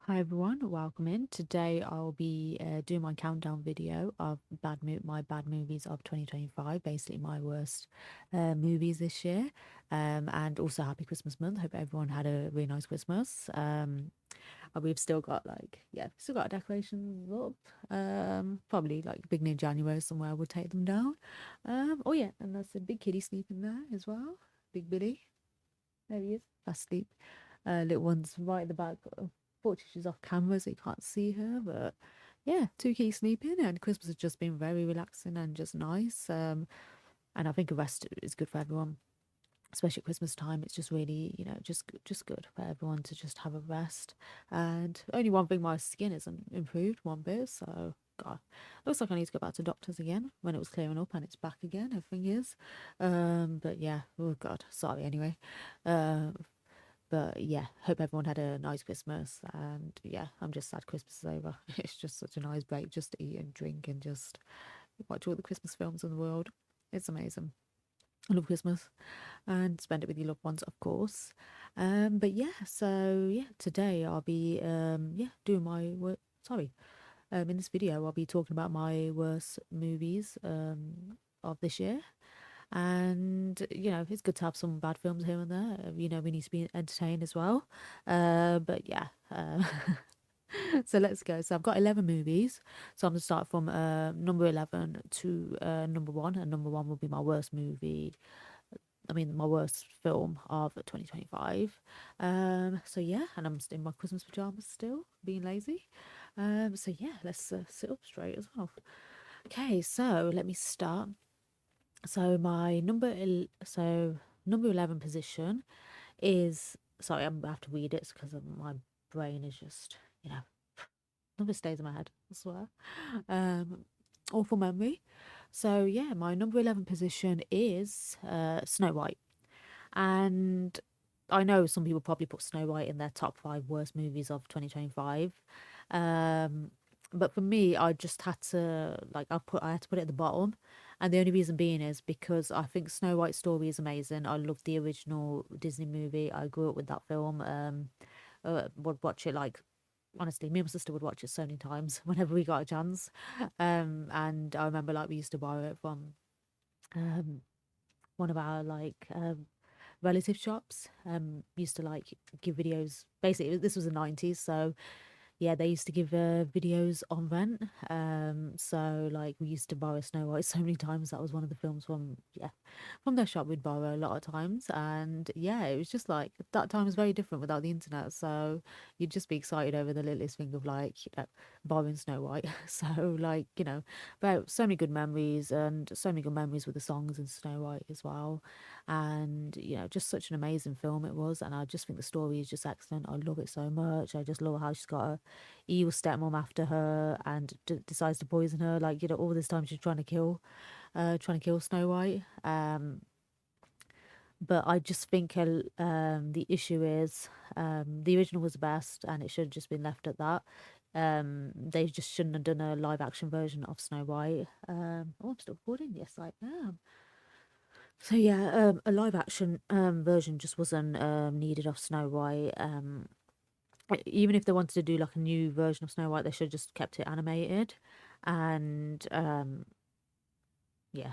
Hi everyone, welcome in. Today I'll be doing my countdown video of my bad movies of 2025, basically my worst movies this year. And also happy Christmas month. Hope everyone had a really nice Christmas. We've still got still got our decorations up. Probably like beginning of January somewhere we'll take them down. Oh yeah, and there's a big kitty sleeping there as well. Big Billy. There he is, fast asleep. Little one's right at the back. Fortunately, she's off camera, so you can't see her. But yeah, two keys sleeping, and Christmas has just been very relaxing and just nice. And I think a rest is good for everyone, especially at Christmas time. It's just really, just good for everyone to just have a rest. And only one thing, my skin isn't improved one bit. So God, looks like I need to go back to doctors again when it was clearing up, and it's back again. Everything is. But yeah, oh God, sorry. Anyway, uh, but yeah, hope everyone had a nice Christmas. And yeah, I'm just sad Christmas is over. It's just such a nice break just to eat and drink and just watch all the Christmas films in the world. It's amazing. I love Christmas and spend it with your loved ones, of course. But yeah, so yeah, today I'll be doing my work. Sorry, in this video I'll be talking about my worst movies of this year. And it's good to have some bad films here and there. We need to be entertained as well. But yeah, so let's go. So I've got 11 movies. So I'm gonna start from number 11 to number one, and number one will be my worst movie. I mean, my worst film of 2025. So yeah, and I'm in my Christmas pajamas still, being lazy. So yeah, let's sit up straight as well. Okay, so let me start. So my number 11 position is, sorry, I'm gonna have to read it because my brain is just, number stays in my head, I swear. Um, Awful memory. So yeah, my number 11 position is Snow White. And I know some people probably put Snow White in their top five worst movies of 2025. Um, but for me, I just had to I had to put it at the bottom, and the only reason being is because I think Snow White's story is amazing. I love the original Disney movie. I grew up with that film. Would watch it like honestly, me and my sister would watch it so many times whenever we got a chance. And I remember like we used to borrow it from um one of our relative shops. Used to like give videos. Basically, this was the 90s, so yeah, they used to give videos on rent. So like we used to borrow Snow White so many times. That was one of the films from their shop we'd borrow a lot of times. And yeah, it was just like that time was very different without the internet. So you'd just be excited over the littlest thing of borrowing Snow White. So about so many good memories and so many good memories with the songs in Snow White as well. And just such an amazing film it was. And I just think the story is just excellent. I love it so much. I just love how she's got a evil stepmom after her and decides to poison her. All this time she's trying to kill Snow White. But I just think the issue is the original was the best, and it should have just been left at that. They just shouldn't have done a live action version of Snow White. Oh, I'm still recording. Yes, I am. So yeah, a live action version just wasn't needed of Snow White. Even if they wanted to do like a new version of Snow White, they should have just kept it animated. And yeah,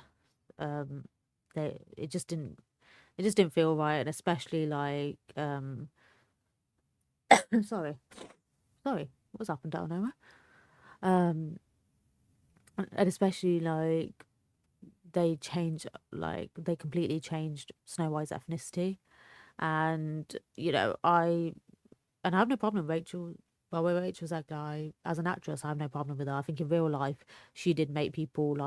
um, they it just didn't feel right, and especially sorry, sorry, what's happened down there? Um, and especially they completely changed Snow White's ethnicity, and I have no problem with Rachel. Well, with Rachel Zegler, as an actress, I have no problem with her. I think in real life, she did make people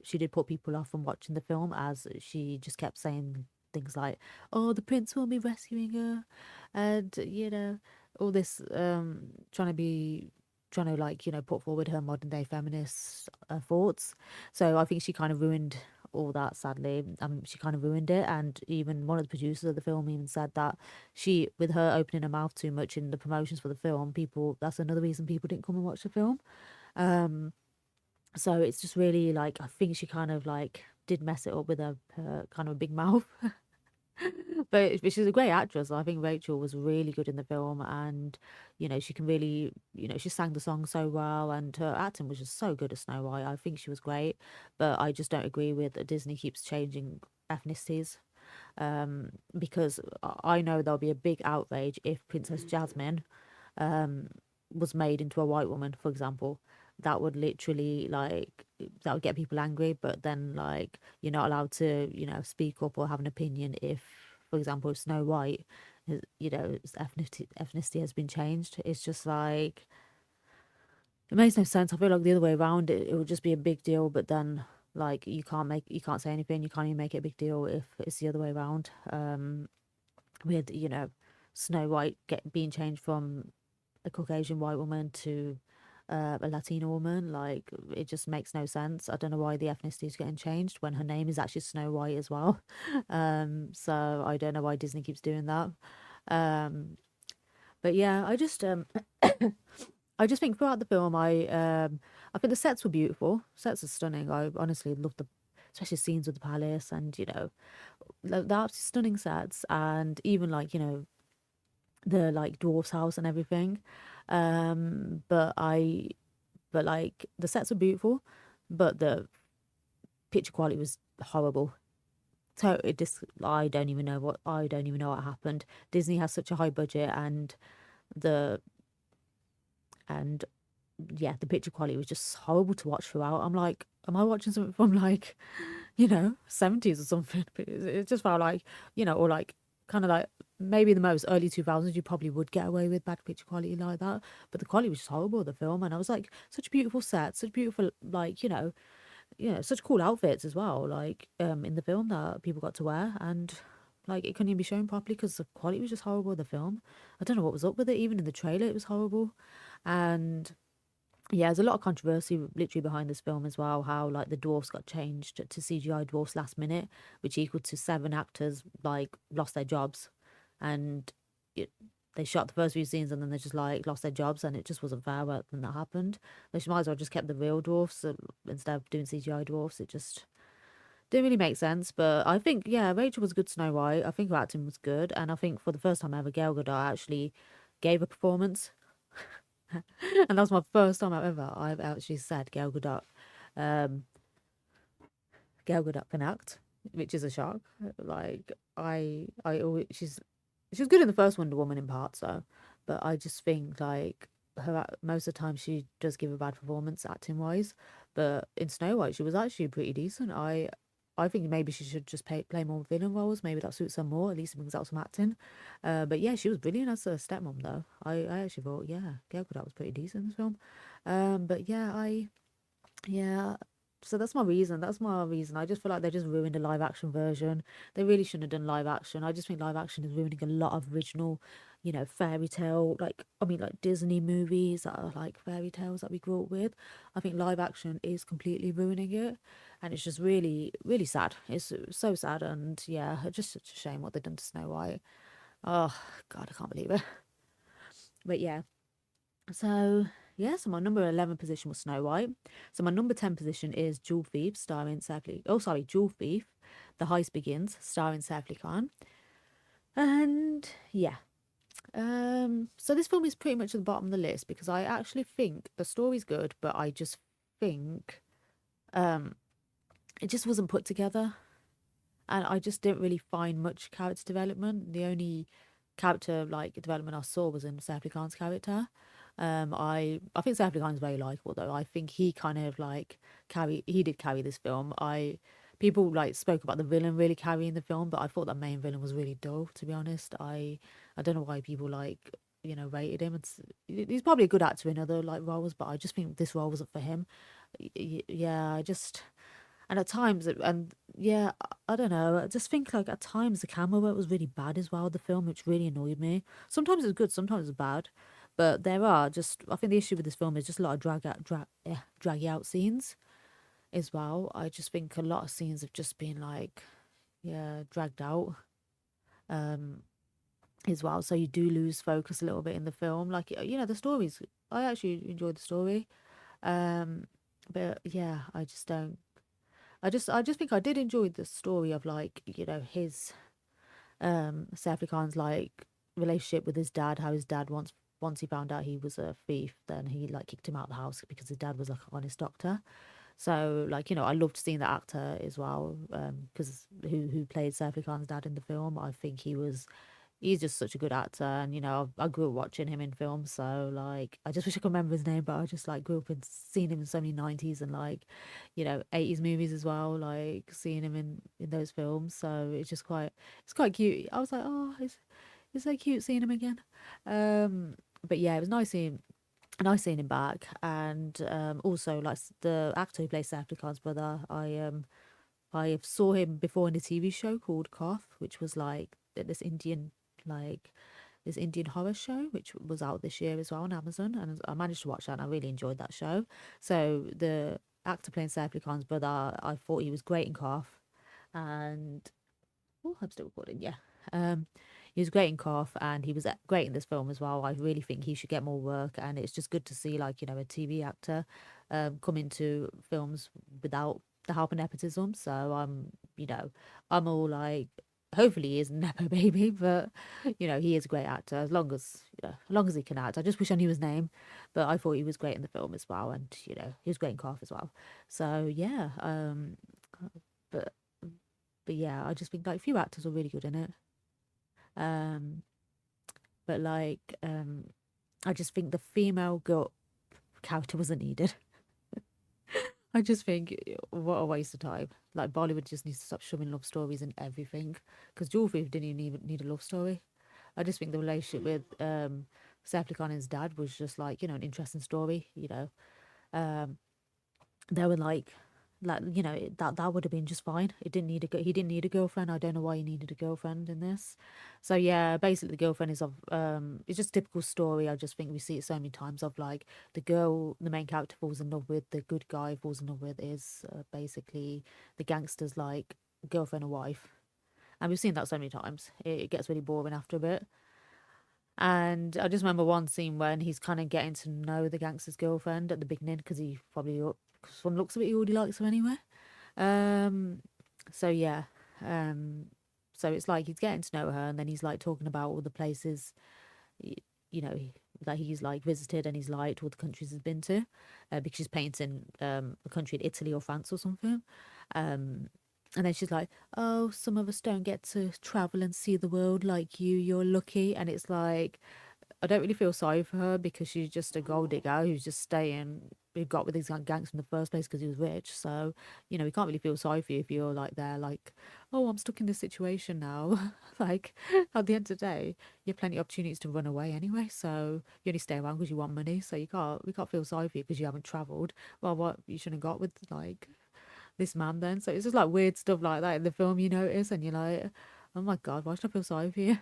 she did put people off from watching the film, as she just kept saying things like, "Oh, the prince will be rescuing her," and all this trying to put forward her modern day feminist thoughts. So I think she kind of ruined all that, sadly. She kind of ruined it, and even one of the producers of the film even said that with her opening her mouth too much in the promotions for the film, that's another reason people didn't come and watch the film. Um, so it's just really I think she kind of did mess it up with her kind of big mouth. But she's a great actress. I think Rachel was really good in the film, and she can really, she sang the song so well, and her acting was just so good as Snow White. I think she was great, but I just don't agree with that Disney keeps changing ethnicities. Because I know there'll be a big outrage if Princess Jasmine um was made into a white woman, for example. That would literally that would get people angry, but then you're not allowed to, speak up or have an opinion if, for example, if Snow White its ethnicity has been changed. It's just it makes no sense. I feel like the other way around, it would just be a big deal, but then you can't say anything, you can't even make it a big deal if it's the other way around. With Snow White being changed from a Caucasian white woman to a Latina woman. It just makes no sense. I don't know why the ethnicity is getting changed when her name is actually Snow White as well. So I don't know why Disney keeps doing that. Um, but yeah, I just think throughout the film, I think the sets were beautiful. Sets are stunning. I honestly love especially scenes with the palace, and they're absolutely stunning sets, and even the dwarf's house and everything. But the sets were beautiful, but the picture quality was horrible. So it just I don't even know what happened. Disney has such a high budget, the and yeah, the picture quality was just horrible to watch throughout. I'm like, am I watching something from 70s or something? It just felt or kind of maybe the most early 2000s, you probably would get away with bad picture quality like that. But the quality was just horrible, the film. And I was like, such beautiful sets, such beautiful, such cool outfits as well, in the film that people got to wear. And it couldn't even be shown properly because the quality was just horrible, the film. I don't know what was up with it. Even in the trailer, it was horrible. And yeah, there's a lot of controversy literally behind this film as well. How the dwarfs got changed to CGI dwarfs last minute, which equal to 7 actors lost their jobs, and it, they shot the first few scenes and then they just lost their jobs, and it just wasn't fair when that happened. They might as well just kept the real dwarfs instead of doing CGI dwarfs. It just didn't really make sense. But I think Rachel was good Snow White. I think her acting was good, and I think for the first time ever, Gal Gadot actually gave a performance. And that was my first time I've actually said um, Gal Gadot can act, which is a shock. I always she was good in the first Wonder Woman in part, so, but I just think most of the time she does give a bad performance acting wise, but in Snow White she was actually pretty decent. I think maybe she should just play more villain roles. Maybe that suits her more. At least it brings out some acting. But yeah, she was brilliant as a stepmom, though. I actually thought, yeah, Gal Gadot was pretty decent in this film. But yeah. So that's my reason. That's my reason. I just feel like they just ruined a live action version. They really shouldn't have done live action. I just think live action is ruining a lot of original, fairy tale, Disney movies that are fairy tales that we grew up with. I think live action is completely ruining it, and it's just really, really sad. It's so sad, and yeah, it's just such a shame what they've done to Snow White. Oh God, I can't believe it. But yeah, so yeah, so my number 11 position was Snow White. So my number 10 position is Jewel Thief, starring Jewel Thief, The Heist Begins, starring Saif Ali Khan. And yeah, so this film is pretty much at the bottom of the list because I actually think the story's good, but I just think um it just wasn't put together, and I just didn't really find much character development. The only character development I saw was in Saif Ali Khan's character. I think Saif Ali Khan is very likable though. I think he kind of he did carry this film. People spoke about the villain really carrying the film, but I thought that main villain was really dull, to be honest. I don't know why people rated him. He's probably a good actor in other roles, but I just think this role wasn't for him. Yeah, and at times, and yeah, I don't know. I just think at times the camera work was really bad as well. The film, which really annoyed me. Sometimes it's good, sometimes it's bad. But I think the issue with this film is just a lot of draggy out scenes as well. I just think a lot of scenes have just been yeah, dragged out um, as well. So you do lose focus a little bit in the film. The stories, I actually enjoyed the story. But yeah, I just don't. I just think I did enjoy the story of his Saif Ali Khan's like relationship with his dad, how his dad once he found out he was a thief, then he like kicked him out of the house because his dad was like an honest doctor. So like, I loved seeing the actor as well, because who played Saif Ali Khan's dad in the film. I think he's just such a good actor, and I grew up watching him in films, so like I just wish I could remember his name, but I just like grew up and seeing him in so many 90s and like 80s movies as well, like seeing him in those films. So it's quite cute. I was like, oh, it's so cute seeing him again. But yeah, it was nice seeing him back. And also like the actor who plays Saif Ali Khan's brother, I saw him before in a TV show called Koth, which was like like this Indian horror show, which was out this year as well on Amazon. And I managed to watch that and I really enjoyed that show. So the actor playing Saif Ali Khan's brother, I thought he was great in Koth. And oh, I'm still recording, yeah. Um, he was great in Koth and he was great in this film as well. I really think he should get more work, and it's just good to see like, a TV actor come into films without the help of nepotism. So I'm all like, hopefully he isn't nepo baby, but he is a great actor as long as he can act. I just wish I knew his name, but I thought he was great in the film as well, and he was great in Koth as well. So yeah, but but yeah, I just think like a few actors were really good in it. Um, but like I just think the female girl character wasn't needed. I just think what a waste of time. Like Bollywood just needs to stop shoving love stories in everything. Because 𝓤𝓐𝓲 didn't even need a love story. I just think the relationship with Saif Ali Khan and his dad was just like an interesting story. Um, they were like that would have been just fine. He didn't need a girlfriend. I don't know why he needed a girlfriend in this. So yeah, basically the girlfriend is of it's just a typical story. I just think we see it so many times of like the main character falls in love with, the good guy falls in love with is basically the gangster's like girlfriend or wife. And we've seen that so many times. It gets really boring after a bit. And I just remember one scene when he's kind of getting to know the gangster's girlfriend at the beginning, because cause from the looks of it, he already likes her anyway. Um, so yeah, um, so it's like he's getting to know her, and then he's like talking about all the places, y- that he's like visited, and he's liked all the countries he's been to, because she's painting a country in Italy or France or something. Um, and then she's like, "Oh, some of us don't get to travel and see the world like you. You're lucky." And it's like, I don't really feel sorry for her because she's just a gold digger who's just staying. Who got with these gangs in the first place because he was rich. So, we can't really feel sorry for you if you're like there, like, oh, I'm stuck in this situation now. Like, at the end of the day, you have plenty of opportunities to run away anyway. So you only stay around because you want money. So we can't feel sorry for you because you haven't travelled. Well, what you shouldn't have got with like this man then. So it's just like weird stuff like that in the film you notice, and you're like, oh my god, why should I feel sorry for you?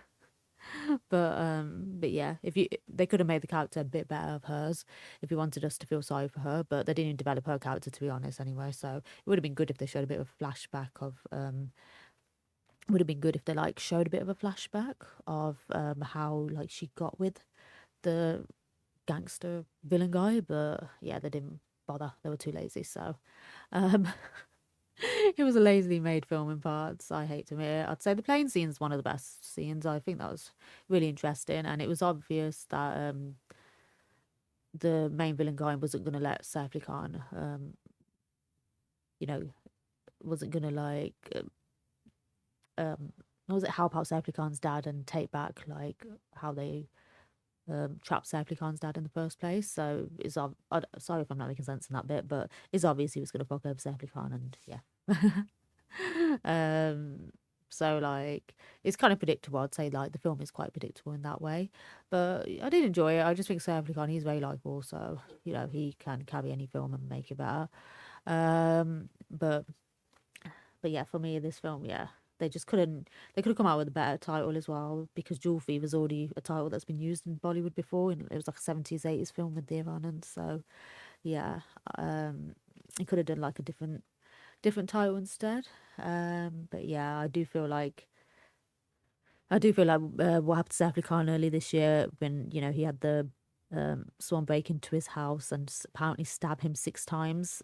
But yeah, if you they could have made the character a bit better of hers if you wanted us to feel sorry for her, but they didn't even develop her character, to be honest, anyway. So it would have been good if they showed a bit of a flashback of would have been good if they like showed a bit of a flashback of how like she got with the gangster villain guy, but yeah, they didn't bother. They were too lazy. So um it was a lazily made film in parts, I hate to admit it. I'd say the plane scene is one of the best scenes. I think that was really interesting, and it was obvious that the main villain guy wasn't going to let Saif Ali Khan, you know, wasn't going to like, um, was it help out Saif Ali Khan's dad and take back like how they trapped Saif Ali Khan's dad in the first place. So sorry if I'm not making sense in that bit, but it's obvious he was going to fuck over Saif Ali Khan, and yeah. um, so like it's kind of predictable. I'd say like the film is quite predictable in that way, but I did enjoy it. I just think Saif Ali Khan, he's very likable, so he can carry any film and make it better. Um, but but yeah, for me, this film, yeah, they just couldn't. They could have come out with a better title as well, because 𝓤𝓐𝓲 was already a title that's been used in Bollywood before, and it was like a 70s, 80s film with Dev Anand. So yeah, it could have done like a different title instead. But yeah, I do feel like what happened to Saif Ali Khan early this year when he had the someone break into his house and apparently stab him 6 times,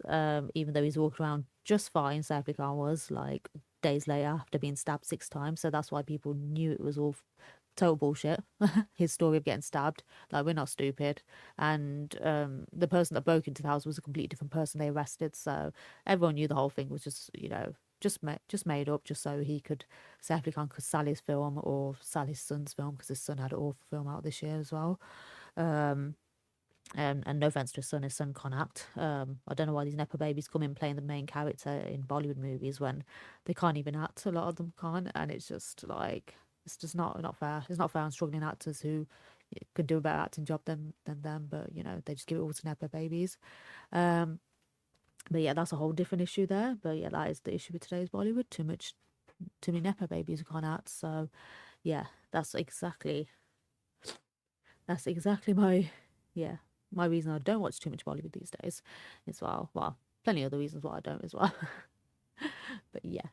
even though he's walked around just fine. Saif Ali Khan was like days later after being stabbed 6 times. So that's why people knew it was all total bullshit. His story of getting stabbed, like, we're not stupid. And the person that broke into the house was a completely different person they arrested. So everyone knew the whole thing was just, just made up, just so he could say Sally's film, or Sally's son's film, because his son had an awful film out this year as well. And no offense to his son can't act. I don't know why these nepo babies come in playing the main character in Bollywood movies when they can't even act. A lot of them can't, and it's just like, it's just not fair. It's not fair on struggling actors who could do a better acting job than them, but they just give it all to nepo babies. But yeah, that's a whole different issue there. But yeah, that is the issue with today's Bollywood. Too many nepo babies who can't act. So yeah, that's exactly my reason I don't watch too much Bollywood these days as well. Well, plenty of other reasons why I don't as well. But yeah.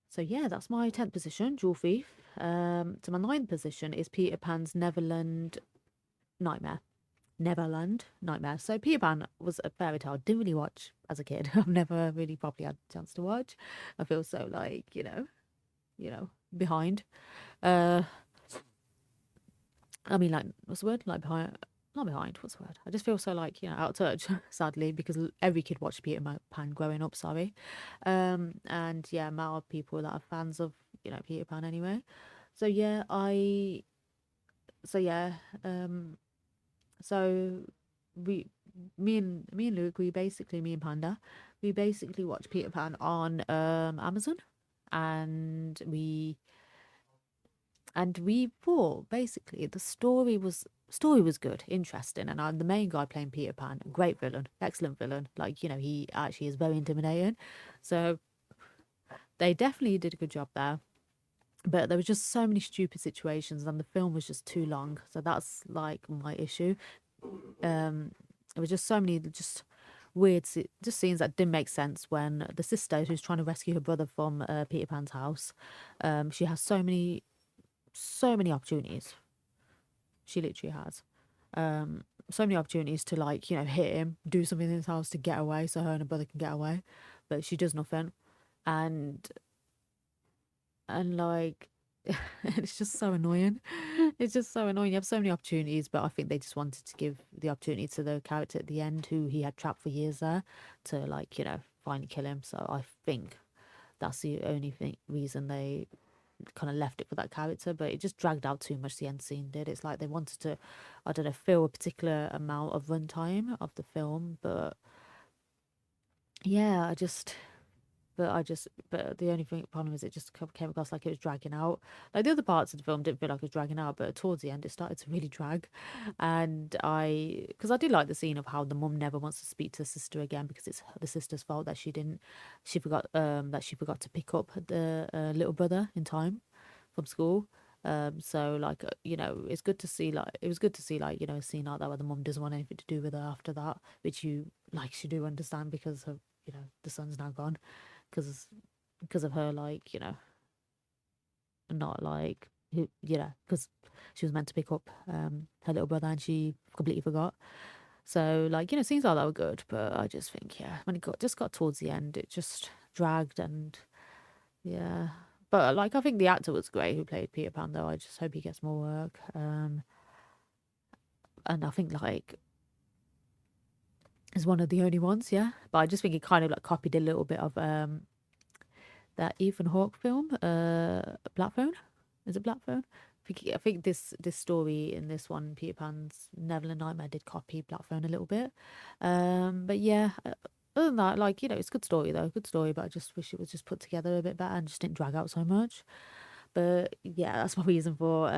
So yeah, that's my 10th position, Jewel Thief. So my 9th position is Peter Pan's Neverland Nightmare. So Peter Pan was a fairy tale I didn't really watch as a kid. I've never really properly had a chance to watch. I feel so like, behind. I mean, like, what's the word? Like, behind. Not behind, what's the word? I just feel so like, out of touch, sadly, because every kid watched Peter Pan growing up, sorry. And yeah, amount of people that are fans of, Peter Pan anyway. So yeah, so me and Luke, me and Panda, we basically watched Peter Pan on Amazon, and we thought basically the story was good, interesting, and the main guy playing Peter Pan, great villain, excellent villain. Like, he actually is very intimidating. So they definitely did a good job there. But there was just so many stupid situations, and the film was just too long. So that's like my issue. It was just so many just weird just scenes that didn't make sense when the sister who's trying to rescue her brother from Peter Pan's house, she has so many opportunities. She literally has so many opportunities to, like, hit him, do something in his house to get away so her and her brother can get away, but she does nothing. And like, it's just so annoying. It's just so annoying. You have so many opportunities, but I think they just wanted to give the opportunity to the character at the end who he had trapped for years there to, like, finally kill him. So I think that's the only reason they kind of left it for that character, but it just dragged out too much. The end scene did. It's like they wanted to, I don't know, fill a particular amount of runtime of the film, but yeah, but the only problem is it just came across like it was dragging out. Like, the other parts of the film didn't feel like it was dragging out, but towards the end it started to really drag. And because I did like the scene of how the mum never wants to speak to the sister again because it's the sister's fault that she forgot to pick up the little brother in time from school. So like, it's good to see, like, it was good to see, like, a scene like that where the mum doesn't want anything to do with her after that, which you do understand because of, the son's now gone because of her, like, not like who, because she was meant to pick up her little brother and she completely forgot. So, like, scenes like that were good, but I just think, yeah, when it got towards the end, it just dragged. And yeah, but like, I think the actor was great who played Peter Pan, though. I just hope he gets more work. And I think, like, is one of the only ones, yeah. But I just think he kind of, like, copied a little bit of that Ethan Hawke film, Black Phone. Is it Black Phone? I think this story in this one, Peter Pan's Neverland Nightmare, did copy Black Phone a little bit. But yeah, other than that, like, it's a good story though, good story. But I just wish it was just put together a bit better and just didn't drag out so much. But yeah, that's my reason for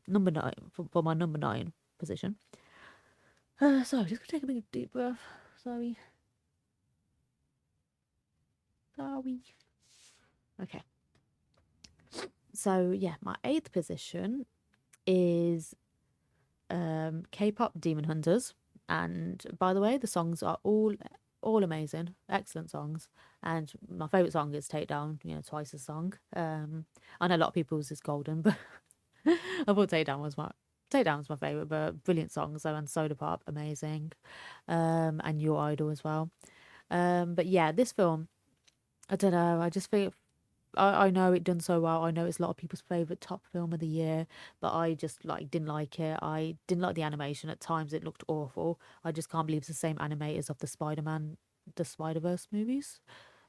number 9 for my number 9 position. Sorry, just gonna take a big deep breath. Sorry. Okay. So yeah, my 8th position is K-pop Demon Hunters, and by the way, the songs are all amazing, excellent songs. And my favorite song is Takedown, Twice's song. I know a lot of people's is Golden, but I thought Takedown Takedown's my favorite, but brilliant songs though, and Soda Pop, amazing, and Your Idol as well. But yeah, this film, I don't know. I just feel I know it done so well. I know it's a lot of people's favorite top film of the year, but I just like didn't like it. I didn't like the animation. At times, it looked awful. I just can't believe it's the same animators of the Spider-Man, the Spider-Verse movies,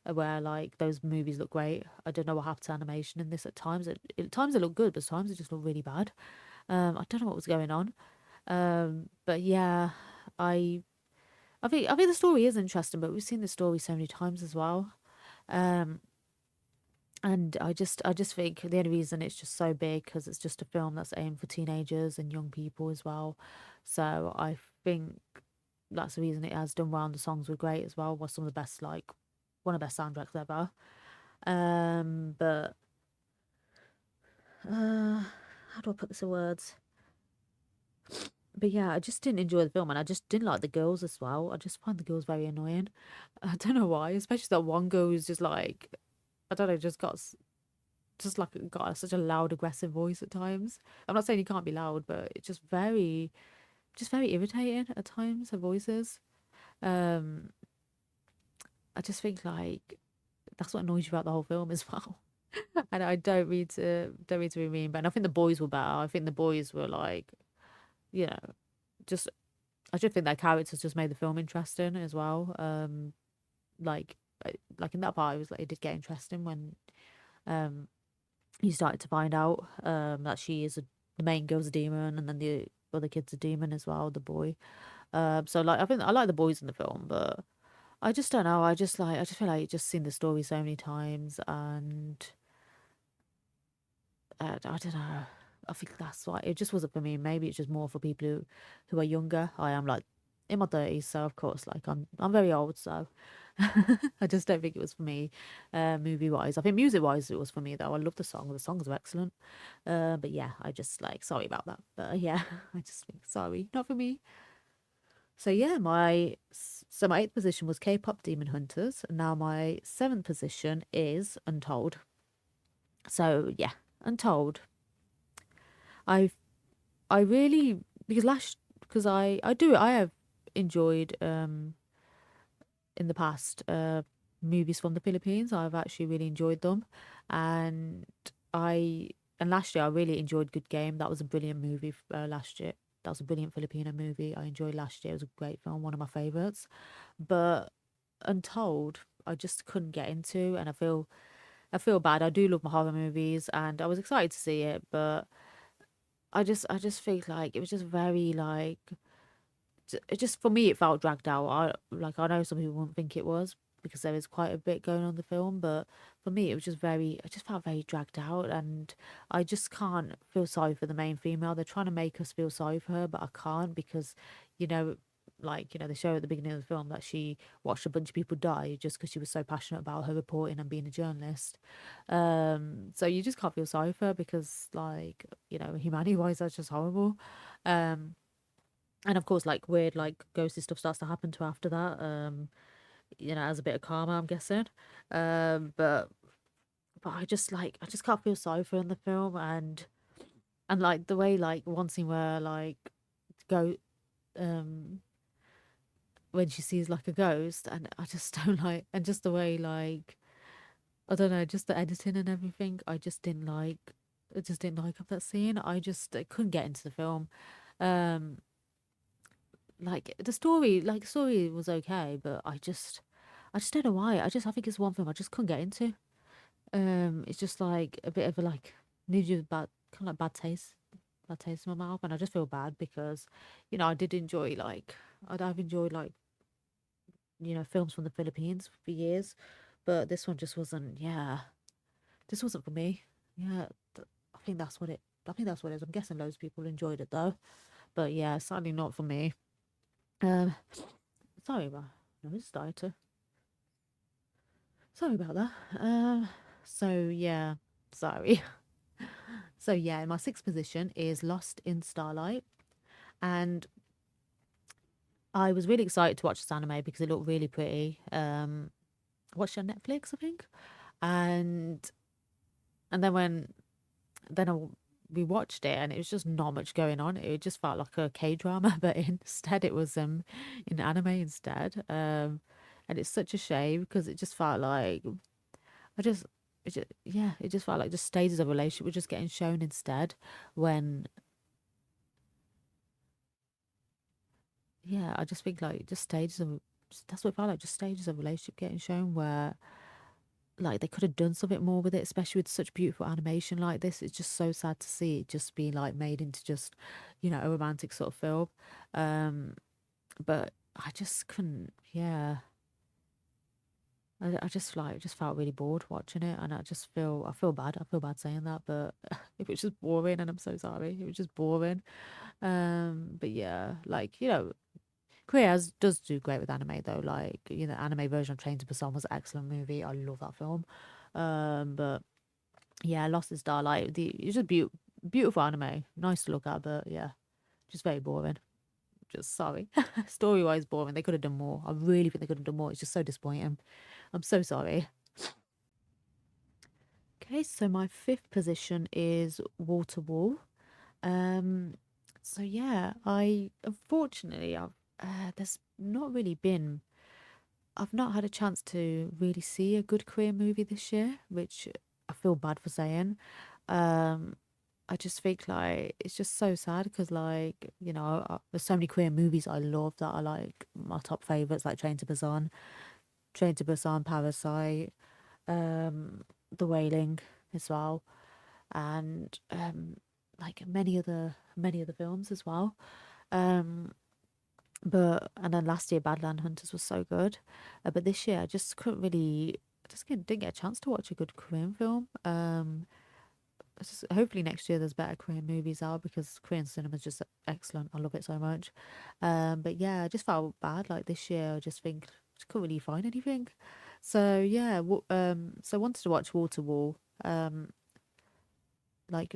where like those movies look great. I don't know what happened to animation in this. At times, at times it looked good, but at times it just looked really bad. I don't know what was going on. But yeah, I I think the story is interesting, but we've seen the story so many times as well. Um, and I just think the only reason it's just so big because it's just a film that's aimed for teenagers and young people as well. So I think that's the reason it has done well. And the songs were great as well. Was some of the best, like one of the best soundtracks ever. But how do I put this in words? But yeah, I just didn't enjoy the film, and I just didn't like the girls as well. I just find the girls very annoying. I don't know why, especially that one girl who's just like, I don't know, just like got such a loud, aggressive voice at times. I'm not saying you can't be loud, but it's just very irritating at times. Her voices. Um, I just think like that's what annoys you about the whole film as well. And I don't mean to be mean, but I think the boys were better. I think the boys were like, you know, just I just think their characters just made the film interesting as well. Like like in that part, it was like it did get interesting when um you started to find out that the main girl's a demon, and then the other kid's a demon as well, the boy. So like I think I like the boys in the film, but I just don't know. I just feel like you just seen the story so many times, and I don't know. I think that's why it just wasn't for me. Maybe it's just more for people who are younger. I am like in my 30s, so of course, like I'm very old, so I just don't think it was for me, movie wise. I think music wise, it was for me though. I love the song. The songs are excellent. But yeah, I just like sorry about that. But yeah, I just think sorry, not for me. So yeah, my eighth position was K-pop Demon Hunters, and now my seventh position is Untold. So yeah, Untold. I I really because last because I have enjoyed in the past movies from the Philippines. I've actually really enjoyed them, and I and last year I really enjoyed Good Game. That was a brilliant movie last year. That was a brilliant Filipino movie. I enjoyed last year. It was a great film, one of my favorites. But Untold, I just couldn't get into, and I feel bad. I do love my horror movies, and I was excited to see it, but I just feel like it was just very like it just for me it felt dragged out. I know some people wouldn't think it was because there is quite a bit going on in the film, but for me it was just very it just felt very dragged out, and I just can't feel sorry for the main female. They're trying to make us feel sorry for her, but I can't because you know they show at the beginning of the film that she watched a bunch of people die just because she was so passionate about her reporting and being a journalist. So you just can't feel sorry for her because humanity wise that's just horrible. um and of course, like weird, like ghosty stuff starts to happen to her after that. As a bit of karma, I'm guessing. But I just can't feel sorry for her in the film, and like the way like one scene where like go um when she sees like a ghost, and I just don't like, and just the way like I don't know, just the editing and everything, I just didn't like of that scene. I couldn't get into the film. Um, like the story was okay, but I just don't know why. I think it's one film I just couldn't get into. It's just like a bit of a like leaves you with bad kind of like bad taste in my mouth, and I just feel bad because I did enjoy like I've enjoyed like films from the Philippines for years, but this one just wasn't. Yeah, this wasn't for me. Yeah, I think that's what it. I think that's what it is. I'm guessing loads of people enjoyed it though, but yeah, sadly not for me. Um, sorry, my nose started to. Sorry about that. So yeah, sorry. So yeah, my sixth position is Lost in Starlight, and I was really excited to watch this anime because it looked really pretty. I watched it on Netflix, I think, and and then when then I we watched it and it was just not much going on. It just felt like a K drama, but instead it was in anime instead. And it's such a shame because it just felt like I just yeah, it just felt like just stages of a relationship were just getting shown instead when yeah, I just think like just stages of that's what it felt like, just stages of relationship getting shown where like they could have done something more with it, especially with such beautiful animation like this. It's just so sad to see it just being like made into just, you know, a romantic sort of film. Um, but I just couldn't, yeah. I just like just felt really bored watching it, and I feel bad. I feel bad saying that, but it was just boring, and I'm so sorry. It was just boring. But yeah, like you know, Korea does do great with anime though. Like you know, anime version of Train to Busan was an excellent movie. I love that film. But yeah, Lost in Starlight. It's just beautiful anime, nice to look at, but yeah, just very boring. Just sorry. Story wise, boring. They could have done more. I really think they could have done more. It's just so disappointing. I'm so sorry. Okay, so my fifth position is Water Wall. Um, so yeah, I unfortunately there's not really been I've not had a chance to really see a good Korean movie this year, which I feel bad for saying. Um, I just think like it's just so sad because like you know there's so many Korean movies I love that are like my top favorites, like Train to Busan, Parasite, The Wailing as well, and like many other films as well. Um, but and then last year Badland Hunters was so good, but this year I just couldn't really, didn't get a chance to watch a good Korean film. Hopefully next year there's better Korean movies out because Korean cinema is just excellent. I love it so much. But yeah, I just felt bad like this year. I just think just couldn't really find anything. So yeah, so I wanted to watch Waterwall. Um, like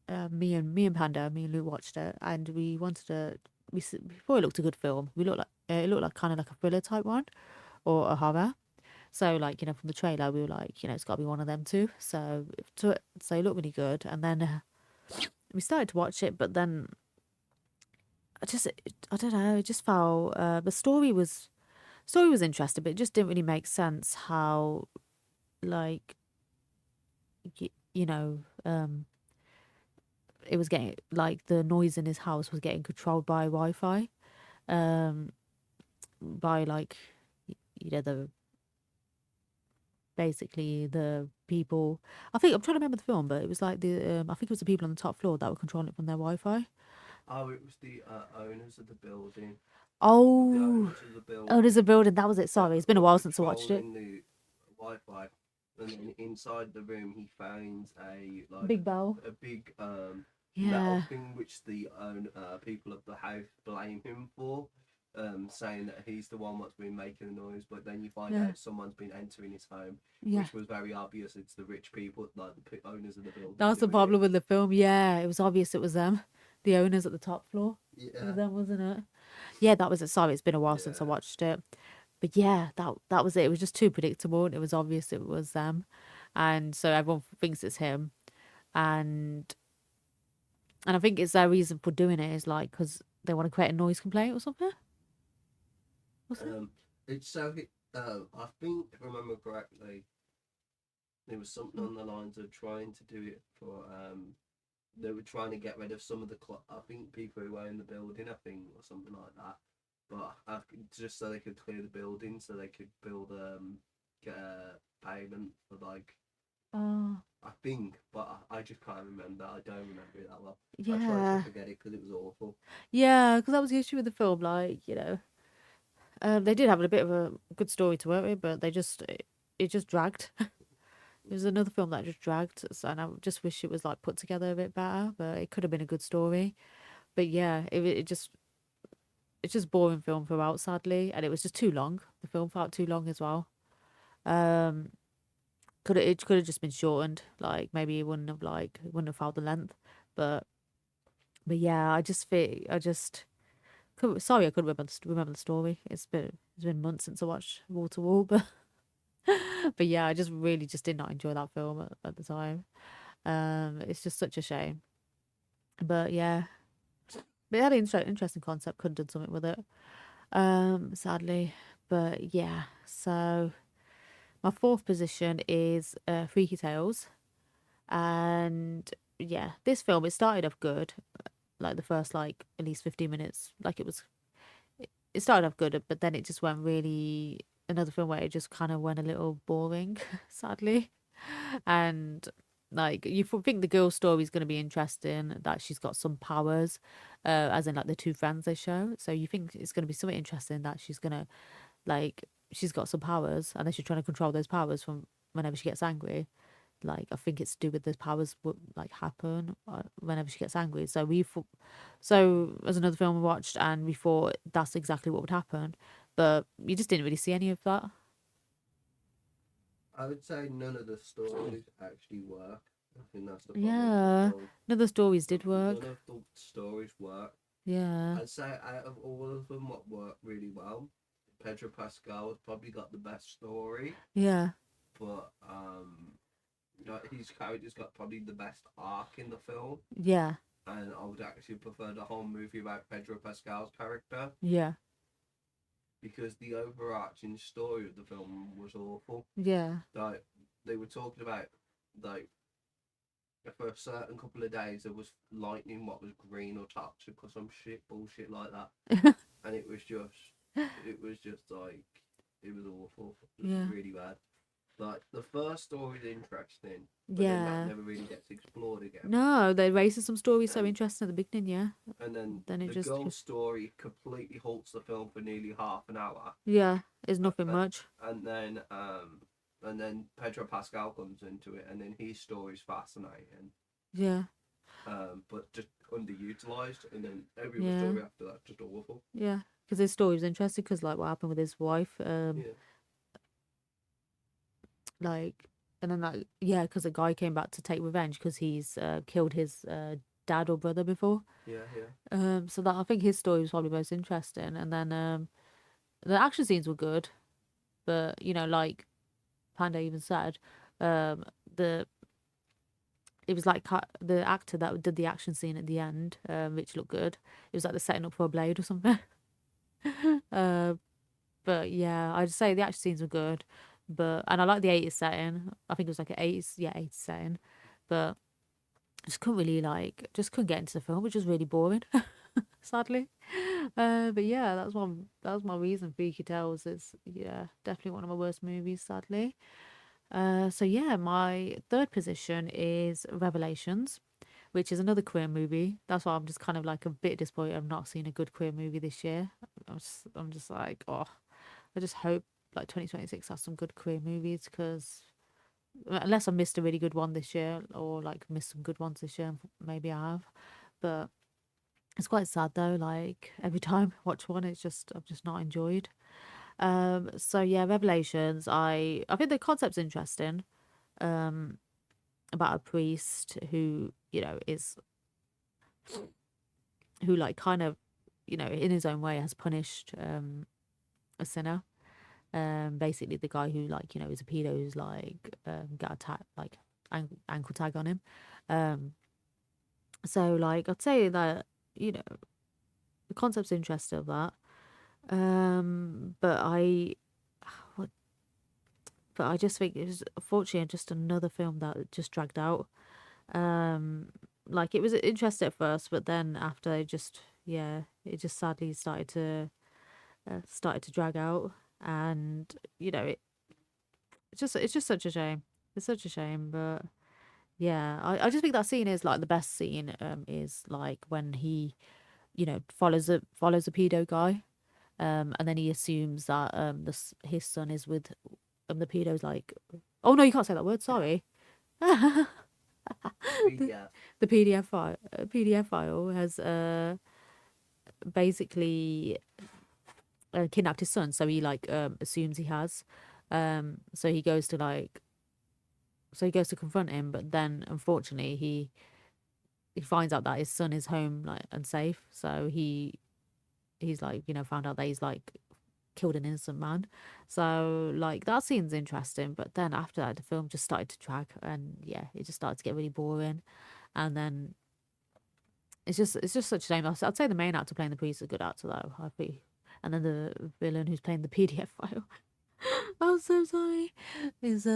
me and Panda, me and Lou watched it, and we wanted to. Before it looked a good film. We looked like it looked like kind of like a thriller type one or a horror. So like you know from the trailer we were like you know it's got to be one of them two. So it looked really good, and then we started to watch it, but then I don't know. It just felt the story was interesting, but it just didn't really make sense how like you know it was getting like the noise in his house was getting controlled by Wi-Fi, um, by like you know the basically the people. I think I'm trying to remember the film, but it was like the I think it was the people on the top floor that were controlling it from their Wi-Fi. Oh, it was the owners of the building. The Oh, owners of the oh, there's building a building. That was it. that Sorry, it's been a were while since I watched it. controlling the Wi-Fi, and then inside the room he finds a Big Bell. a big metal Yeah, thing which the people of the house blame him for, saying that he's the one that's been making the noise. But then you find yeah, out someone's been entering his home, yeah. which was very obvious. It's the rich people, like the owners of the building, That's the doing it. problem with the film. Yeah, it was obvious it was them, the owners at the top floor. It was Yeah, them, wasn't it? Yeah, that was it. Sorry, it's been a while since I yeah. watched it. But yeah, that was it. It was just too predictable. And it was obvious it was them, and so everyone thinks it's him. And I think it's their reason for doing it is like because they want to create a noise complaint or something. Was it? Um, it's so. I think if I remember correctly, there was something on the lines of trying to do it for. They were trying to get rid of some of the. I think people who own the building. I think or something like that. But just so they could clear the building, so they could build get a payment for like. Oh, I think, but I just can't remember. I don't remember it that well. I tried to yeah, forget it because it was awful. yeah. Because that was the issue with the film. Like you know, they did have a bit of a good story to work with, but it just dragged. It was another film that just dragged, and I just wish it was like put together a bit better. But it could have been a good story. But yeah, it just it's just boring film throughout, sadly, and it was just too long. The film felt too long as well. Um, it could have just been shortened. Like maybe it wouldn't have felt the length. But yeah, I just sorry I couldn't remember the story. It's been months since I watched Waterwall, but but yeah, I just really just did not enjoy that film at the time. It's just such a shame. But yeah, but it had an interesting concept. Could have done something with it. Sadly, but yeah. So my fourth position is Freaky Tales, and yeah, this film, it started off good, like the first like at least 15 minutes, like it started off good, but then it just went really another film where it just kind of went a little boring, sadly. And like you think the girl's story is going to be interesting, that she's got some powers, as in like the two friends they show. So you think it's going to be something interesting, that she's gonna like she's got some powers, and then she's trying to control those powers from whenever she gets angry. Like I think it's to do with those powers would like happen whenever she gets angry. So so as another film we watched, and we thought that's exactly what would happen, but you just didn't really see any of that. I would say none of the stories actually work. I think that's the problem with the Yeah, film. none of the stories did None work. of the stories work. Yeah, I'd say out of all of them, what worked really well, Pedro Pascal has probably got the best story, yeah, but his character's got probably the best arc in the film. yeah, And I would actually prefer the whole movie about Pedro Pascal's character, yeah, because the overarching story of the film was awful. yeah, Like they were talking about, like for a certain couple of days there was lightning what was green or toxic or some shit bullshit like that, and it was just like it was awful. It was yeah, really bad. Like the first story is interesting, but then that yeah. never really gets explored again. No, they raised some stories so And interesting at the beginning, yeah. and then Then it the just, girl's story completely halts the film for nearly half an hour. yeah, it's nothing Uh, much. and then Pedro Pascal comes into it, and then his story's fascinating, Yeah, but just underutilized. And then every other yeah, story after that just awful. yeah. Because his story was interesting, because like what happened with his wife, Yeah, like, and then like, yeah, because a guy came back to take revenge because he's killed his dad or brother before. yeah, yeah. So that I think his story was probably most interesting. And then the action scenes were good, but like Panda even said, um, the it was like the actor that did the action scene at the end, which looked good. It was like the setting up for a blade or something. uh, but yeah, I'd say the action scenes were good, and I like the 80s setting. I think it was like an 80s, yeah, 80s setting, but just couldn't really just couldn't get into the film, which was really boring, sadly. But yeah, that was my reason. Freaky Tales is, yeah, definitely one of my worst movies, sadly. So yeah, my third position is Revelations, which is another queer movie. That's why I'm just kind of like a bit disappointed I've not seen a good queer movie this year. I'm just like, oh, I just hope like 2026 has some good queer movies, because unless I missed a really good one this year, or like missed some good ones this year, maybe I have. But it's quite sad though. Like every time I watch one, I've just not enjoyed. So yeah, Revelations. I think the concept's interesting. Um, about a priest who is who like kind of in his own way has punished a sinner. Basically the guy who is a pedo, who's like got a tag, like ankle tag on him. Um, so like I'd say that you know the concept's interesting of that. But what but I just think it was unfortunately just another film that just dragged out. Um, like it was interesting at first, but then after it just sadly started to drag out, and it's just such a shame. It's such a shame, but yeah, I just think that scene is like the best scene. Is like when he follows a pedo guy, and then he assumes that his son is with the pedo's like, oh no, you can't say that word. Sorry. the, Yeah, the PDF file has basically kidnapped his son, so he assumes he has. So he goes to confront him, but then unfortunately he finds out that his son is home like and safe. So he's like found out that he's like killed an innocent man. So like that scene's interesting, but then after that the film just started to drag, and yeah, it just started to get really boring. And then it's just such a shame. I'd say the main actor playing the priest is a good actor though. I think, and then the villain who's playing the PDF file. I'm so sorry. Is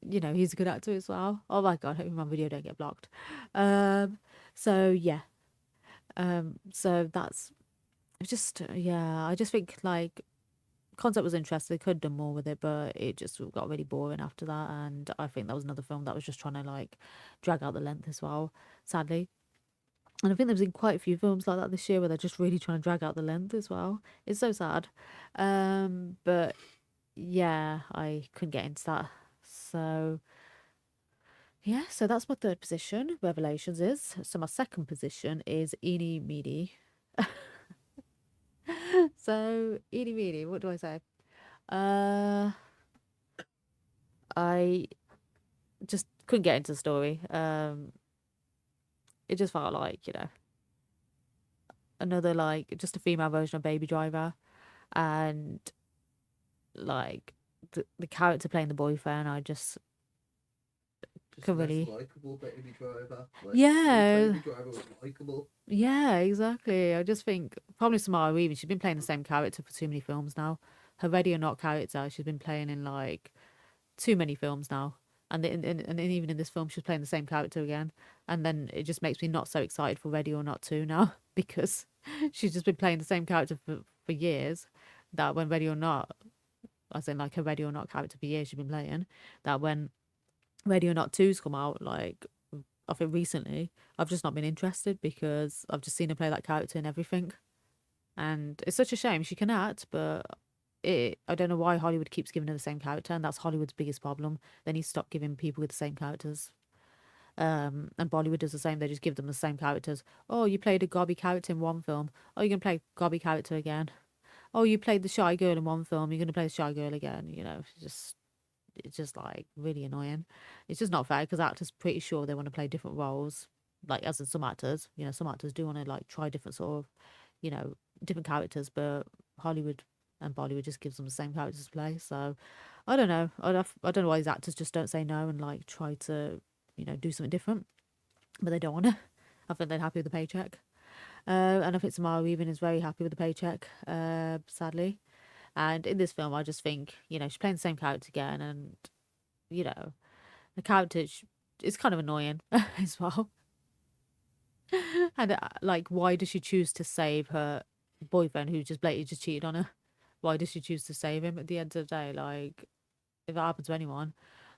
he's a good actor as well. Oh my god, I hope my video don't get blocked. So yeah. So that's just yeah. I just think like concept was interesting. They could have done more with it, but it just got really boring after that. And I think that was another film that was just trying to like drag out the length as well. Sadly. And I think there's been quite a few films like that this year where they're just really trying to drag out the length as well. It's so sad. But yeah, I couldn't get into that. So yeah, so that's my third position. Revelations is. So my second position is Eeny Meeny. So Eeny Meeny, what do I say? I just couldn't get into the story. It just felt like, another like just a female version of Baby Driver, and like the character playing the boyfriend, I just could less really. likable Baby Driver. Like, Yeah, Baby Driver was likable. yeah, exactly. I just think probably Samara Weaving. She's been playing the same character for too many films now. Her Ready or Not character, she's been playing in like too many films now. And even in this film, she's playing the same character again. And then it just makes me not so excited for Ready or Not 2 now because she's just been playing the same character for years. That when Ready or Not, as in like her Ready or Not character for years she's been playing, that when Ready or Not 2's come out, like I think recently, I've just not been interested because I've just seen her play that character and everything. And it's such a shame. She can act, but I don't know why Hollywood keeps giving her the same character, and that's Hollywood's biggest problem. They need to stop giving people with the same characters. And Bollywood does the same. They just give them the same characters. Oh, you played a gobby character in one film. Oh, you're gonna play gobby character again. Oh, you played the shy girl in one film. You're gonna play the shy girl again. It's just like really annoying. It's just not fair because actors pretty sure they want to play different roles. Like as in some actors, some actors do want to like try different sort of, different characters, but Hollywood and Bollywood just gives them the same characters to play. So I don't know. I don't know why these actors just don't say no and like try to, do something different, but they don't want to. I think they're happy with the paycheck. And I think Samara Weaving is very happy with the paycheck, sadly. And in this film, I just think, she's playing the same character again, and you know, the character is kind of annoying as well. And like, why does she choose to save her boyfriend who just blatantly just cheated on her? Why does she choose to save him at the end of the day? Like, if that happens to anyone,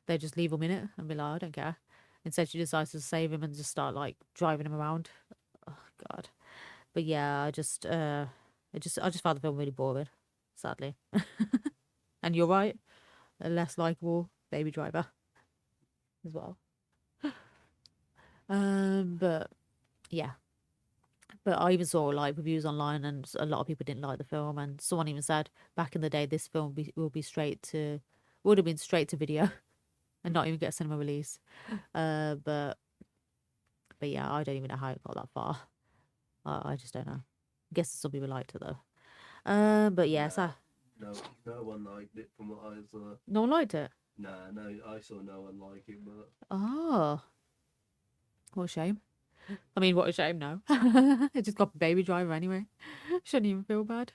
they just leave him in it and be like, I don't care. Instead, she decides to save him and just start like driving him around. Oh God. But yeah, I just found the film really boring, sadly. And you're right, a less likable Baby Driver as well. But yeah, but I even saw like reviews online, and a lot of people didn't like the film. And someone even said back in the day, this film would have been straight to video and not even get a cinema release. But yeah, I don't even know how it got that far. I just don't know. I guess some people liked it though. But yeah, so No one liked it from what I saw. no one liked it. Nah, no, I saw no one like it, but Oh, what a shame. I mean, what a shame. No, it just copied Baby Driver anyway. Shouldn't even feel bad.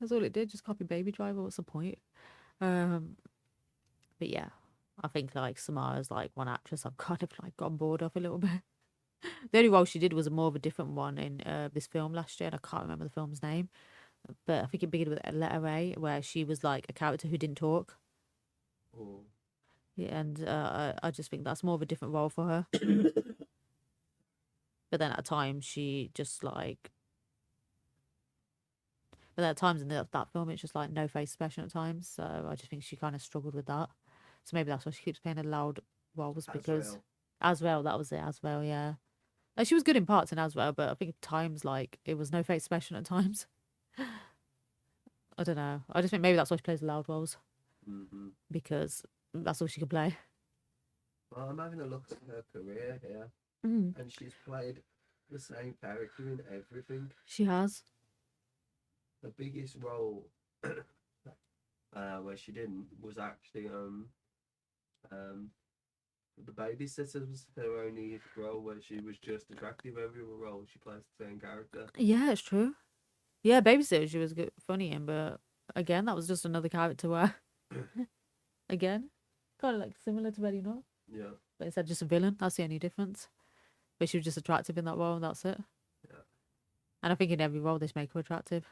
That's all it did. Just copy Baby Driver. What's the point? Um, but yeah, I think like Samara's like one actress I've kind of like gone bored of a little bit. The only role she did was more of a different one in this film last year, and I can't remember the film's name. But I think it began with a letter A, where she was like a character who didn't talk. oh. Yeah, and I just think that's more of a different role for her. But then at times she just like, but at times in that film it's just like no face expression at times. So I just think she kind of struggled with that. So maybe that's why she keeps playing the loud roles because as well, that was it as well. Yeah, like, she was good in parts in as well, but I think at times like it was no face expression at times. I don't know. I just think maybe that's why she plays the loud roles because that's all she can play. Well, I'm having a look at her career here, Mm, and she's played the same character in everything. she has. The biggest role where she didn't, was actually the babysitter was her only role where she was just attractive. Every other role she plays the same character. Yeah, it's true. Yeah, Babysitter she was good, funny in, but again, that was just another character where, again, kind of like similar to 𝓍𝓏, Yeah, but instead just a villain. That's the only difference. But she was just attractive in that role, and that's it. yeah, And I think in every role they just make her attractive.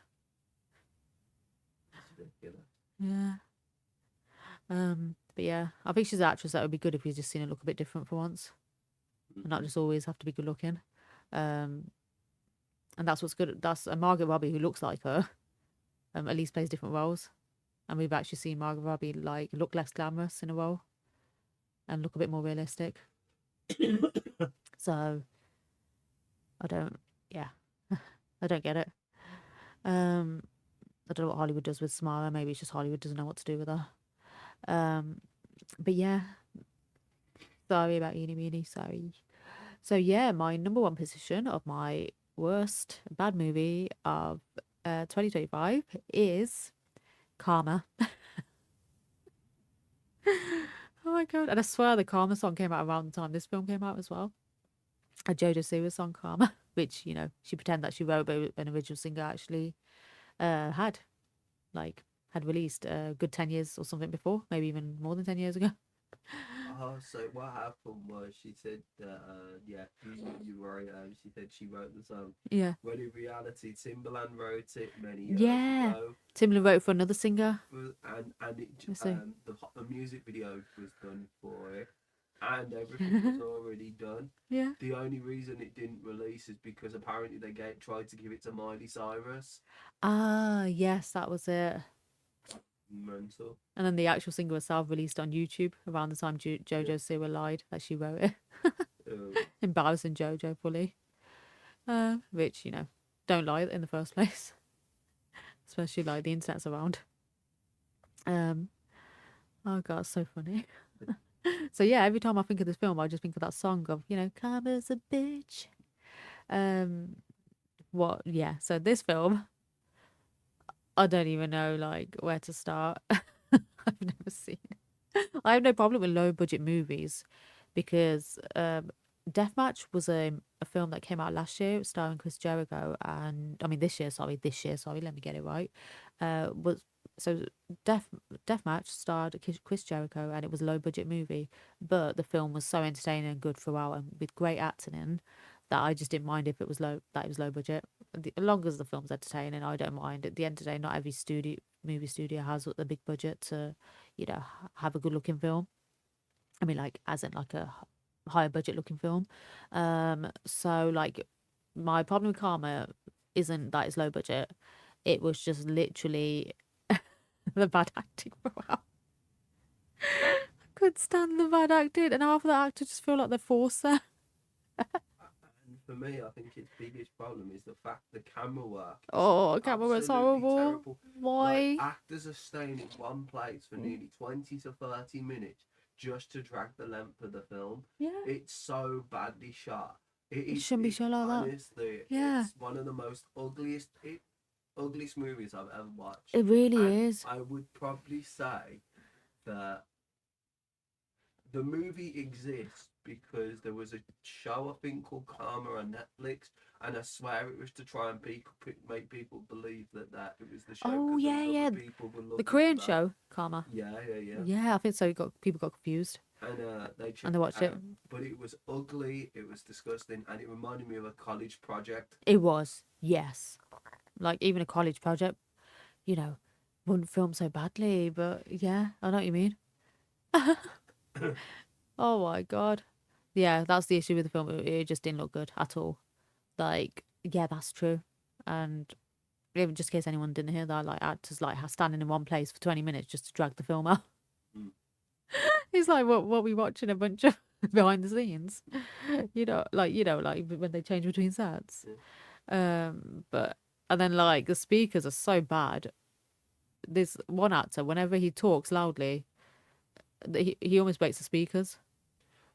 it's ridiculous. Yeah. But yeah, I think she's an actress that would be good if you just seen her look a bit different for once, and not just always have to be good looking. And that's what's good. That's Margot Robbie, who looks like her, at least plays different roles. And we've actually seen Margot Robbie like look less glamorous in a role and look a bit more realistic. So I don't, yeah, I don't get it. I don't know what Hollywood does with Samara. Maybe it's just Hollywood doesn't know what to do with her. But yeah, sorry about 𝓞𝓚, sorry. So yeah, my number one position of my worst bad movie of 2025 is Karma. Oh my god! And I swear the Karma song came out around the time this film came out as well. A 𝓬𝓲𝓢𝓽𝓻𝓮 song, Karma, which she pretended that she wrote, but an original singer actually had released a good 10 years or something before, maybe even more than 10 years ago. Oh, so what happened was she said that, yeah, you were right. She said she wrote the song. Yeah. When in reality, Timbaland wrote it many Yeah. years ago. Timbaland wrote for another singer. And it, Let's see. the music video was done for it, and everything was already done. Yeah. The only reason it didn't release is because apparently they tried to give it to Miley Cyrus. Ah, yes, that was it. Mental. And then the actual single herself released on YouTube around the time 𝓬𝓲𝓢𝓽𝓻 lied that she wrote it. Embarrassing JoJo fully. Which, don't lie in the first place. Especially like the internet's around. Oh god, it's so funny. So yeah, every time I think of this film, I just think of that song of, Karma's a bitch. So this film, I don't even know like where to start. I've never seen it. I have no problem with low budget movies because Deathmatch was a film that came out last year starring Chris Jericho, and I mean this year, sorry, let me get it right. Deathmatch starred Chris Jericho, and it was a low budget movie, but the film was so entertaining and good throughout, and with great acting in, that I just didn't mind if it was low budget. As long as the film's entertaining, I don't mind. At the end of the day, not every movie studio has a big budget to, have a good looking film. I mean, like as in like a higher budget looking film. So like my problem with Karma isn't that it's low budget. It was just literally the bad acting throughout. I couldn't stand the bad acting, and half of the actors just feel like they're forced there. And for me, I think its biggest problem is the fact the camera work. Oh, camera was horrible. Terrible. Why? Like, actors are staying in one place for nearly 20 to 30 minutes just to drag the length of the film. Yeah. It's so badly shot. It shouldn't be shot like that. Honestly, Yeah. it's one of the most ugliest movies I've ever watched. It really is. I would probably say that the movie exists because there was a show, I think, called Karma on Netflix, and I swear it was to try and make people believe that it was the show. Oh yeah. The Korean show, Karma. Yeah. Yeah, I think so. People got confused. And they watched it. But it was ugly, it was disgusting, and it reminded me of a college project. It was, yes. Like even a college project, wouldn't film so badly, but yeah, I know what you mean. Oh my god. Yeah, that's the issue with the film. It just didn't look good at all. Like, yeah, that's true. And even just in case anyone didn't hear that, like actors like standing in one place for 20 minutes just to drag the film out. It's like what we watching a bunch of behind the scenes. Like when they change between sets. But and then like the speakers are so bad. This one actor, whenever he talks loudly, he almost breaks the speakers.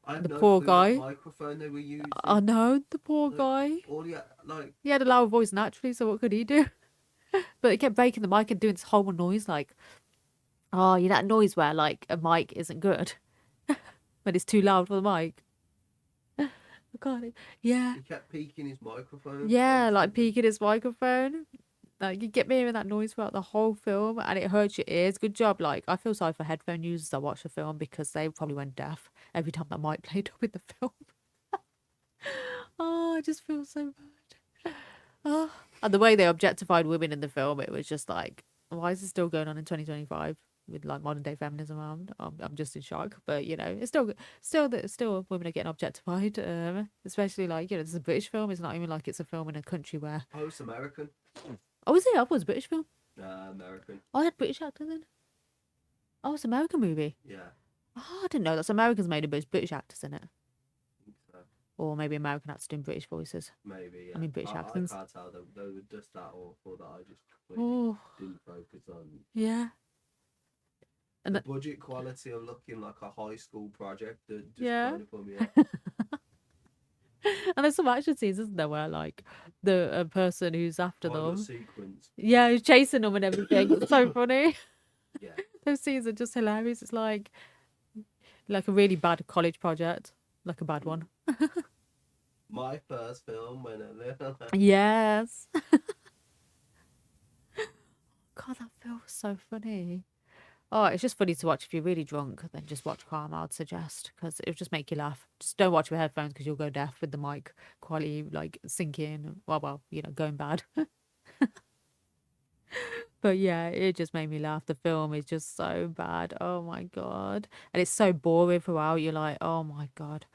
The poor guy. Microphone they were using. I know, the poor guy. All He had a loud voice naturally, so what could he do? But it kept breaking the mic and doing this horrible noise, like, oh, you know that noise where like a mic isn't good when it's too loud for the mic. I can't. Yeah, He kept peeking his microphone yeah, like constantly. peeking his microphone. Like you get me hearing that noise throughout the whole film, and it hurts your ears. Good job. Like I feel sorry for headphone users that watch the film because they probably went deaf every time that mic played up in the film. Oh, I just feel so bad. Oh, and the way they objectified women in the film, it was just like, why is this still going on in 2025 with like modern day feminism around? I'm just in shock. But you know, it's still women are getting objectified. Especially like it's a British film. It's not even like it's a film in a country where. Oh, it's American. Oh, is it? I thought it was a British film. American. Oh, I had British actors in. Oh, it's an American movie. Yeah, Oh, I didn't know that's Americans made it, but it's British actors in it. I think so. Or maybe American actors doing British voices. Maybe, I yeah. mean, British I accents. can't tell them. They were just that awful that I just completely Oh, didn't focus on. yeah. And The budget quality of looking like a high school project that just yeah. kind of put me off. And there's some action scenes, isn't there, where like the person who's after Final them, sequence. yeah, who's chasing them and everything. It's so funny. Yeah. Those scenes are just hilarious. It's like a really bad college project, like a bad one. My first film when I lived. Yes. God, that film was so funny. Oh, it's just funny to watch if you're really drunk. Then just watch Karma, I'd suggest, because it'll just make you laugh. Just don't watch with headphones because you'll go deaf with the mic quality like sinking. Well, going bad. But yeah, it just made me laugh. The film is just so bad. Oh my God. And it's so boring throughout. You're like, oh my God.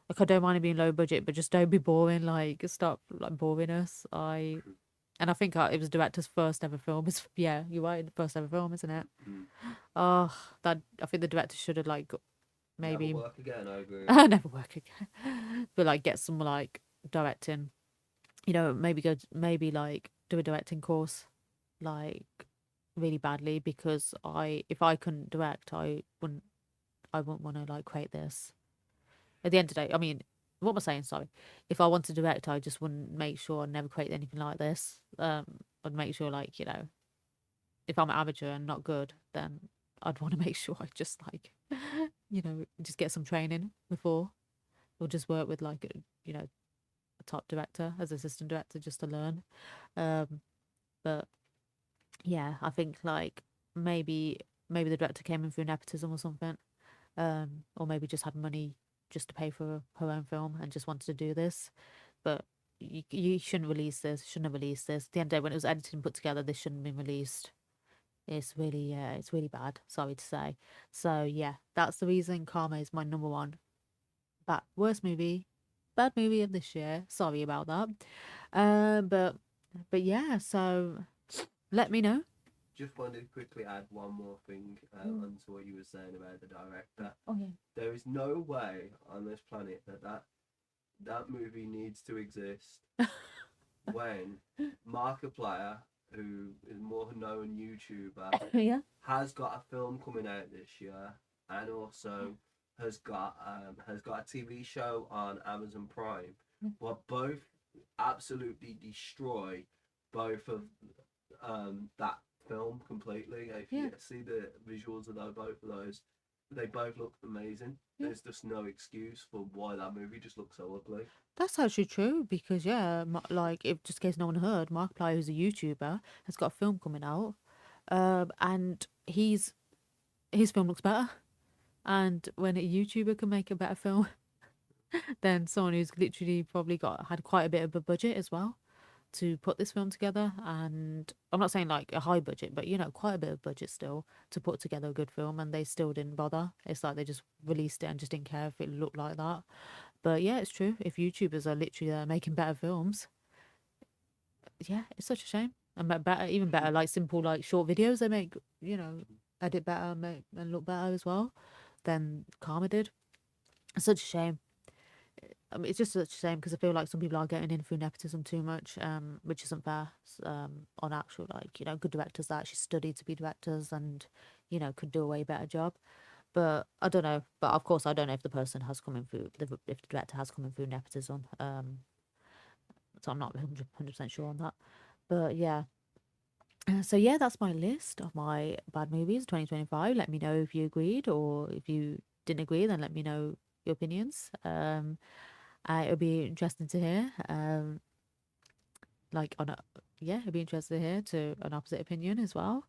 Like, I don't mind it being low budget, but just don't be boring. Like, stop like boring us. And I think it was the director's first ever film. Yeah, you're right. First ever film, isn't it? Mm. Oh, that I think the director should have like Never maybe work again. I agree. never work again, but like get some like directing. Maybe like do a directing course, like really badly because if I couldn't direct, I wouldn't want to like create this. At the end of the day, I mean, what am I saying? Sorry, if I wanted to direct, I just wouldn't make sure I never create anything like this. I'd make sure like if I'm an amateur and not good, then I'd want to make sure I just like just get some training before, or just work with like a top director as assistant director just to learn. But yeah, I think like maybe the director came in through nepotism or something, or maybe just had money just to pay for her own film and just wanted to do this. But you shouldn't release this. Shouldn't have released this. At the end of the day, when it was edited and put together, this shouldn't have been released. It's really bad. Sorry to say. So yeah, that's the reason Karma is my number one. Worst movie, bad movie of this year. Sorry about that. But yeah. So let me know. Just wanted to quickly add one more thing onto what you were saying about the director. Oh yeah. There is no way on this planet that movie needs to exist when Markiplier, who is more known YouTuber, Yeah. has got a film coming out this year, and also has got a TV show on Amazon Prime. Will both absolutely destroy both of that film completely. If you see the visuals of both of those, they both look amazing. Yeah. There's just no excuse for why that movie just looks so ugly. That's actually true because like if just in case no one heard, Markiplier, who's a YouTuber, has got a film coming out, and his film looks better. And when a YouTuber can make a better film than someone who's literally probably had quite a bit of a budget as well to put this film together, and I'm not saying like a high budget, but quite a bit of budget still to put together a good film, and they still didn't bother. It's like they just released it and just didn't care if it looked like that. But yeah, it's true. If YouTubers are literally making better films, yeah, it's such a shame. And even better, like simple, like short videos they make, edit better, make and look better as well than Karma did. It's such a shame. I mean, it's just such a shame because I feel like some people are getting in through nepotism too much, which isn't fair. On actual like good directors that actually study to be directors and could do a way better job. But I don't know. But of course, I don't know if the person has come in through if the director has come in through nepotism. So I'm not 100% sure on that. But yeah, So yeah, that's my list of my bad movies 2025. Let me know if you agreed, or if you didn't agree, then let me know your opinions. It'll be interesting to hear. Like on a Yeah, it'd be interesting to hear to an opposite opinion as well.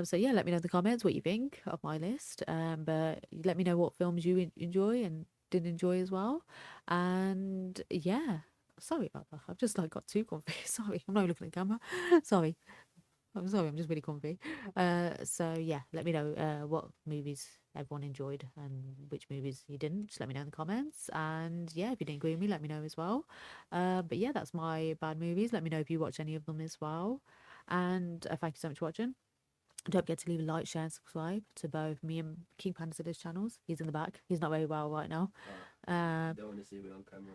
So yeah, let me know in the comments what you think of my list. But let me know what films you enjoy and didn't enjoy as well. And yeah, sorry about that. I've just like got too comfy. Sorry, I'm not looking at the camera. Sorry. I'm sorry, I'm just really comfy. So yeah, let me know what movies everyone enjoyed and which movies you didn't. Just let me know in the comments. And yeah, if you didn't agree with me, let me know as well. But yeah, that's my bad movies. Let me know if you watch any of them as well. And thank you so much for watching. Don't forget to leave a like, share, and subscribe to both me and King Pandazilla's channels. He's in the back. He's not very well right now. You don't want to see me on camera.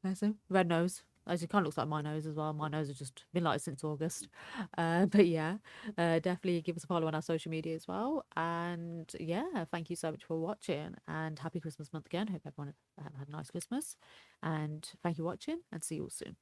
Bless him. Red nose. As it kind of looks like my nose as well. My nose has just been like since August. But yeah, definitely give us a follow on our social media as well. And yeah, thank you so much for watching, and happy Christmas month again. Hope everyone had a nice Christmas. And thank you for watching, and see you all soon.